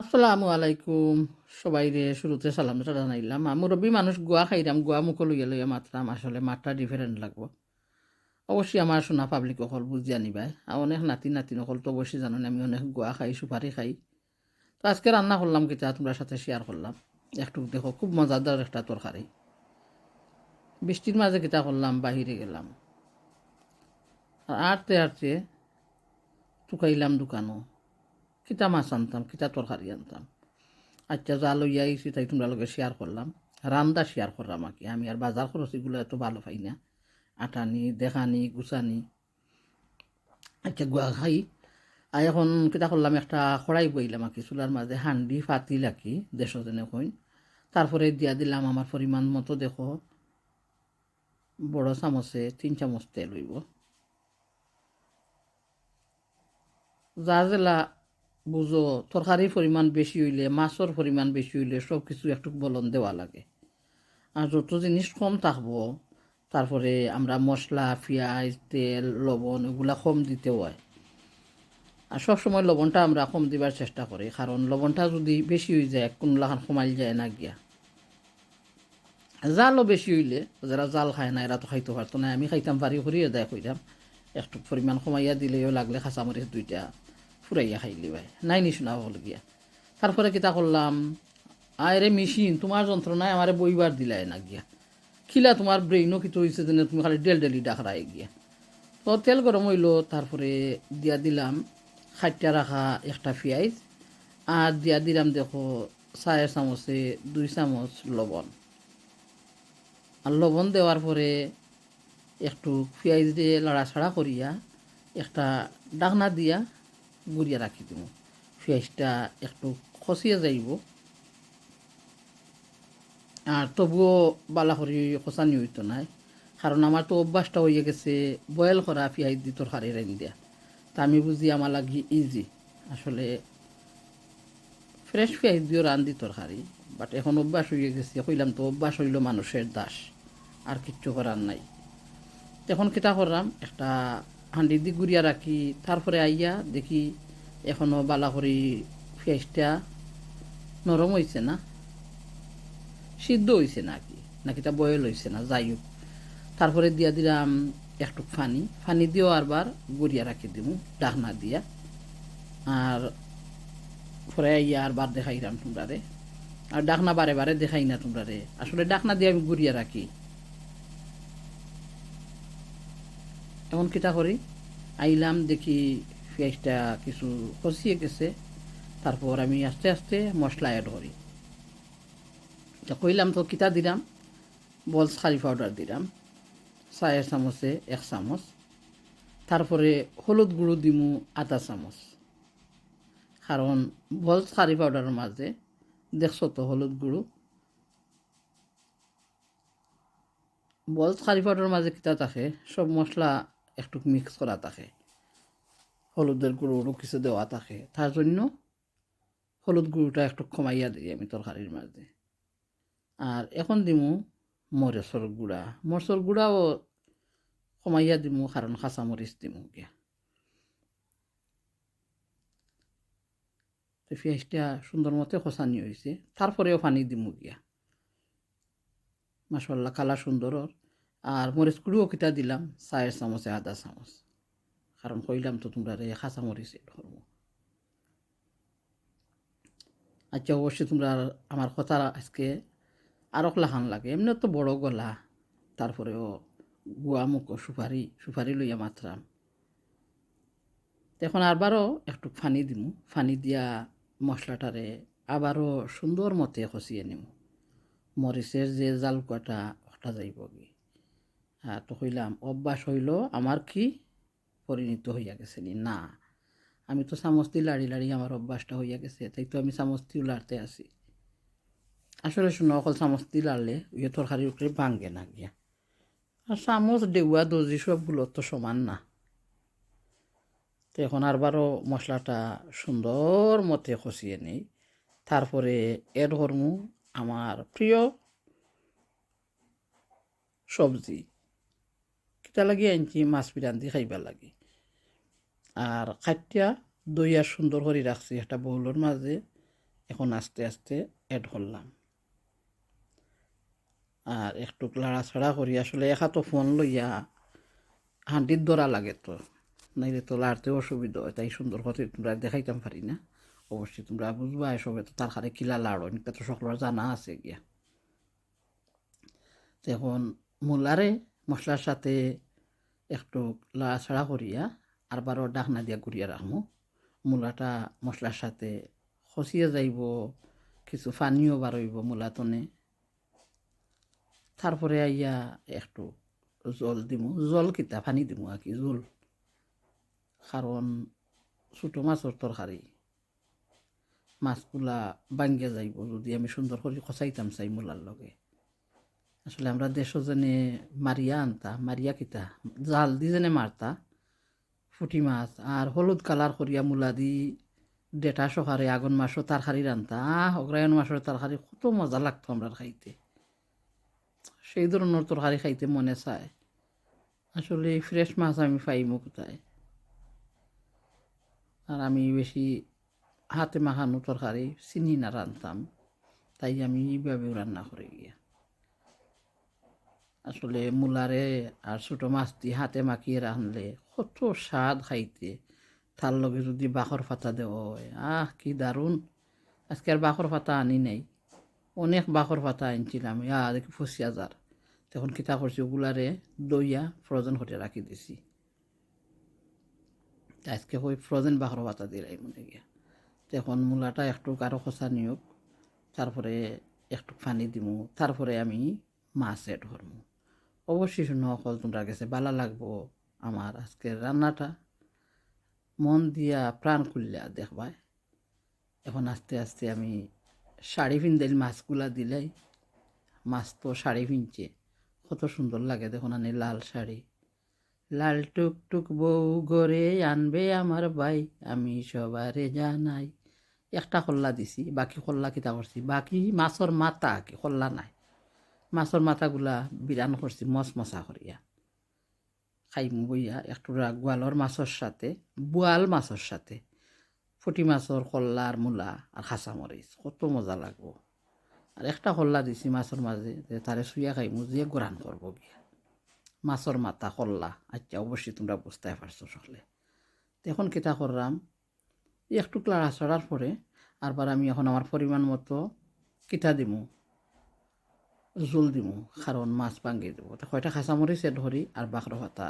আসসালামু আলাইকুম সবাইরে শুরুতে সালাম জানাইলাম মুরব্বী মানুষ গোয়া খাইরাম গোয়া মুখ লইয়া লইয়া মাত্রাম আসলে মাত্রা ডিফারেন্ট লাগবো অবশ্যই আমার শোনা পাবলিক অকল বুঝিয়া নিবাই আর অনেক নাতি নাতি নকল তো অবশ্যই জানো আমি অনেক গোয়া খাই সুপারি খাই তো আজকে রান্না করলাম কিতা তোমরা সাথে শেয়ার করলাম একটু দেখো খুব মজাদার একটা তরকারি বৃষ্টির মাঝে কিতা করলাম বাহিরে গেলাম আর আটতে আটতে টুকাইলাম দোকানও কিতা মাছ আনতাম কিতা তরকারি আনতাম আচ্ছা যা লইয়া আইছি তাই তোমরা লগে শেয়ার করলাম রান্দা শেয়ার করলাম আর কি আমি আর বাজার খরচ এগুলো এত ভালো পাই না আটানি দেখানি গুছানি আচ্ছা গুয়া খাই আর এখন কিতা করলাম একটা খড়াই বইলাম আর কি চুলার মাঝে হান্ডি ফাতিল আর কি দেড়শো জনে কইন তারপরে দিয়া দিলাম আমার পরিমাণ মতো দেখো বড় চামচে 3 চামচ তেল হইব যা জেলা বুঝো তরকারির পরিমাণ বেশি হইলে মাছের পরিমাণ বেশি হইলে সব কিছু একটু বলন দেওয়া লাগে আর যত জিনিস কম থাকবো তারপরে আমরা মশলা পেঁয়াজ তেল লবণ এগুলা কম দিতে হয় আর সবসময় লবণটা আমরা কম দিবার চেষ্টা করি কারণ লবণটা যদি বেশি হয়ে যায় কোনলাখান কমাইল যায় না গিয়া জালও বেশি হইলে যারা জাল খায় না এরা তো খাইতে পারতো না আমি খাইতাম পারি করিয়ে দেয় কইতাম একটু পরিমাণ কমাইয়া দিলেও লাগলে খাঁচামরিচ 2টা ফুরাইয়া খাইলি ভাই নাই নিশুনা হল গিয়া তারপরে কিতা করলাম আরে মেশিন তোমার যন্ত্রণায় আমারে বইবার দিলাই না গিয়া খিলা তোমার ব্রেইনও কিছু হয়েছে যেন তুমি খালি ডেলি ডাকরাই গিয়া তো তেল গরম হইলো তারপরে দিয়া দিলাম খাইটা রাখা একটা পেঁয়াজ আর দিয়া দিলাম দেখো 4 চামচে 2 চামচ লবণ আর লবণ দেওয়ার পরে একটু পেঁয়াজ দিয়ে লাড়াছাড়া করিয়া একটা ডাকনা দিয়া গুড়িয়া রাখি দিব পেঁয়াজটা একটু খসিয়ে যাইব আর তবুও বালা করি খসানি হইতো নাই কারণ আমার তো অভ্যাসটা হয়ে গেছে বয়েল করা পেঁয়াজ দি তরকারি রাইন দিয়া তা আমি বুঝি আমার লাগি ইজি আসলে ফ্রেশ পেঁয়াজ দিয়েও রান্ধি তরকারি বাট এখন অভ্যাস হয়ে গেছে কইলাম তো অভ্যাস হইল মানুষের দাস আর কিচ্ছু করার নাই এখন কিতা করলাম একটা হাঁডি দি গুড়িয়া রাখি তারপরে আইয়া দেখি এখনও বালা করি পেঁয়াজটা নরম হয়েছে না সিদ্ধ হয়েছে নাকি নাকি তা বয়েল হয়েছে না যাই হোক তারপরে দিয়া দিলাম একটু পানি দিয়েও আরবার গুড়িয়া রাখি দিব ডাকনা দিয়া আর পরে আইয়া আর বার দেখাইলাম তোমরারে আর ডাকনা বারে বারে দেখাই না তোমরারে আসলে ডাকনা দিয়ে আমি গুড়িয়া রাখি এমন কিতা করি আইলাম দেখি পেঁয়াজটা কিছু কষিয়ে গেছে তারপর আমি আস্তে আস্তে মশলা অ্যাড করি তা কইলাম তো কিতা দিলাম বলস কারি পাউডার দিলাম 4 চামচে 1 চামচ তারপরে হলুদ গুঁড়ো দিমু 1/2 চামচ কারণ বলস কারি পাউডারের মাঝে দেখছো তো হলুদ গুঁড়ো বলস কারি পাউডারের মাঝে কিতা থাকে সব মশলা একটু মিক্স করা থাকে হলুদের গুঁড়ো কিছু দেওয়া থাকে তার জন্য হলুদ গুঁড়োটা একটু কমাইয়া দিই আমি তরকারির মাঝে আর এখন দিমু মরিচর গুঁড়াও কমাইয়া দিমু কারণ কাঁচা মরিচ দিমু গিয়া তো পেঁয়াজটা সুন্দর মতো খসানি হয়েছে তারপরেও পানি দিমু গিয়া মাশাআল্লাহ কালার সুন্দর আর মরিচ গুঁড়োও কিতা দিলাম 4 চামচে 1/2 চামচ কারণ কইলাম তো তোমরা রে কাঁচা মরিচ এড করবো আচ্ছা অবশ্যই তোমরা আমার কথা আজকে আরও লাখান লাগে এমনি তো বড় গলা তারপরেও গুয়া মুখ সুপারি লইয়া মাত্রাম এখন আবারও একটু পানি দিমু পানি দিয়া মশলাটারে আবারও সুন্দর মতে কষিয়ে নিমু মরিচের যে জাল কটা ওটা যাইব কি তো কইলাম অভ্যাস হইল আমার কি পরিণত হইয়া গেছে নি না আমি তো চামচ দিয়ে লাড়ি লাড়ি আমার অভ্যাসটা হইয়া গেছে তাই তো আমি চামচ দিয়েও লাড়তে আসি আসলে শুনো অকল চামচ দিয়ে লাড়লে ইয়ে তরকারির উপরে ভাঙ্গে না গিয়া আর চামচ ডেউয়া দর্জি সবগুলো তো সমান না তো এখন আরবারও মশলাটা সুন্দর মতে কষিয়ে নিই তারপরে এড করমু আমার প্রিয় সবজি কিতা লাগি আনছি মাছ বিরান্দি খাইবা লাগে আর খাইটা দই আর সুন্দর করে রাখছি একটা বউলের মাঝে এখন আস্তে আস্তে অ্যাড করলাম। আর একটু লাড়াছাড়া করি, আসলে একা তো ফোন লইয়া হাঁটির ধরা লাগে, তো নাইলে তো লাড়তে অসুবিধা হয়, তাই সুন্দর কথা তোমরা দেখাইতাম পারি না। অবশ্যই তোমরা বুঝবা এসবে, তো তার হারে কিলা লাড়ো এটা তো সকলের জানা আছে গিয়া। এখন মূলারে মশলার সাথে একটু লাড়াছাড়া করিয়া আরবারও ডাকনা দিয়া ঘুরিয়া রাখবো। মূলাটা মশলার সাথে খসিয়ে যাইব, কিছু পানিও বারইব মূলাতনে। তারপরে আইয়া একটু জল দিমু, জল কিতা পানি দিমু আর কি, জল। কারণ ছোটো মাছের তরকারি, মাছগুলা বাঙ্গিয়া যাইব যদি আমি সুন্দর করে খসাইতাম চাই মূলার লগে। আসলে আমরা দেশও যেনে মারিয়া আনতা, মারিয়া কিতা জাল দি যেনে মারতা ফুটি মাছ, আর হলুদ কালার করিয়া মূলা দি ডেটা সকারে আগুন মাছও তরকারি রান্তা, অগ্রায়ণ মাছের তরকারি কত মজা লাগতো আমরা খাইতে। সেই ধরনের তরকারি খাইতে মনে চায়। আসলে ফ্রেশ মাছ আমি পাইমু কোথায়? আর আমি বেশি হাতে মাখানো তরকারি চিনি না রান্তাম, তাই আমি এইভাবেও রান্না করে গিয়া। আসলে মূলারে আর ছোটো মাছ দিয়ে হাতে মাখিয়ে রাঁধলে কত স্বাদ খাইতে। তার লগে যদি বাখর পাতা দেওয়া হয়, কি দারুণ। আজকে আর বাখর পাতা আনি নাই, অনেক বাখর পাতা আনছিলাম, দেখি ফসিয়া যার। তখন কিতা করছি, ওগুলারে দইয়া ফ্রোজেন করে রাখি দিছি। আজকে ওই ফ্রোজেন বাখর পাতা দিলাই মনে গিয়া। তখন মূলাটা একটু আরও খসা নিয়োগ, তারপরে একটু পানি দিমু, তারপরে আমি মাছ এড করবো। অবশ্যই শুনো অকল তোমরা গেছে ভালো লাগবো আমার আজকের রান্নাটা, মন দিয়া প্রাণ খুললা দেখবাই। এখন আস্তে আস্তে আমি শাড়ি পিন্দাইল মাছগুলা দিলাই। মাছ তো শাড়ি পিনছে, কত সুন্দর লাগে দেখুন। আনি লাল শাড়ি, লাল টুকটুক বউ গড়ে আনবে আমার ভাই, আমি সবারে জানাই। একটা কল্লা দিছি, বাকি কল্লা কিতা করছি, বাকি মাছর মাথা কি কল্লা নাই, মাছর মাথাগুলা বিরান করছি মশমশা করিয়া। খাইমু বইয়া একটু গোয়ালর মাছের সাথে, বোয়াল মাছের সাথে ফুটি মাছের কল্লা আর মূলা আর কাঁচামরিচ, কত মজা লাগবো। আর একটা কল্লা দিছি মাছের মাঝে, যে তারে শুইয়া খাইমু, যে গোরান করবো গিয়া। মাছের মাথা কল্লা, আচ্ছা অবশ্যই তোমরা বুঝতে পারছো সকলে। এখন কিতা করলাম, একটু ক্লাড়া চড়ার পরে আরবার আমি এখন আমার পরিমাণ মতো কিতা দিমু, জোল দিমু, কারণ মাছ ভাঙ্গি দেবো। তো কয়টা কাঁচামরিচ এড করি আর বাখর পাতা,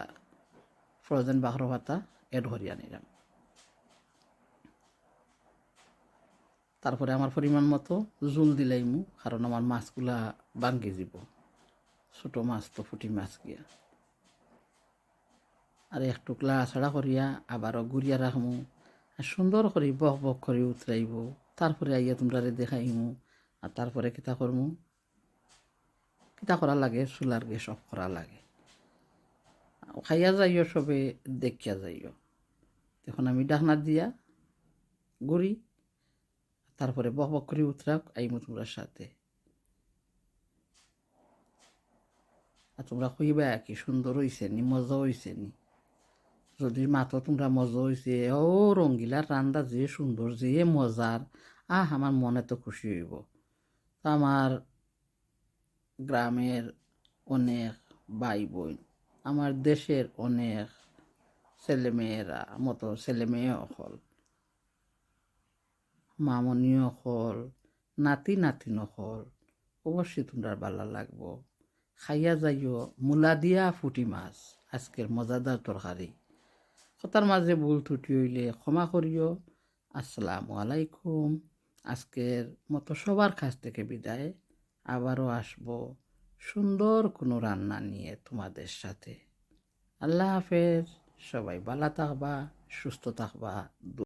ফ্রোজেন বাখর পাতা এড করি আনিলাম। তারপরে আমার পরিমাণ মতো জোল দিলাইমু, কারণ আমার মাছগুলা ভাঙ্গি যাব, ছোটো মাছ তো ফুটি মাছ গিয়া। আর একটু লাড়াছাড়া করিয়া আবারও গুড়িয়া রাখমু, আর সুন্দর করে বক বক করে উতরাইব। তারপরে আইয়া তোমরা দেখাইমু। আর তারপরে কিতা করমু, কিতা করা লাগে, চুলার গ্যাস অফ করা লাগে। খাইয়া যাইও সবে, দেখিয়া যাইও। তখন আমি ডাকনা দিয়া গুড়ি, তারপরে বক বক করে উতরাক আইমু তোমরার সাথে। আর তোমরা কইবা কি সুন্দর হইছে নি, মজা হইছে নি। যদি মাতো তোমরা মজা হইছে, ও রঙ্গিলার রান্দা যে সুন্দর, যে মজার, আমার মনে তো খুশি হইব। আমার গ্রামের অনেক ভাই বোন, আমার দেশের অনেক ছেলেমেয়েরা মতো ছেলেমেয়ে অকল, মামনি অকল, নাতি নাতিন অকল, অবশ্যই তোমরা ভালো লাগবো। খাইয়া যাইও মূলা দিয়া ফুটি মাছ, আজকের মজাদার তরকারি। কথার মাঝে ভুল ত্রুটি হইলে ক্ষমা করিও। আসসালামু আলাইকুম। আজকের মতো সবার কাছ থেকে বিদায়, আবারও আসবো সুন্দর কোনো রান্না নিয়ে তোমাদের সাথে। আল্লাহ হাফেজ। সবাই ভালো থাকবা, সুস্থ থাকবা।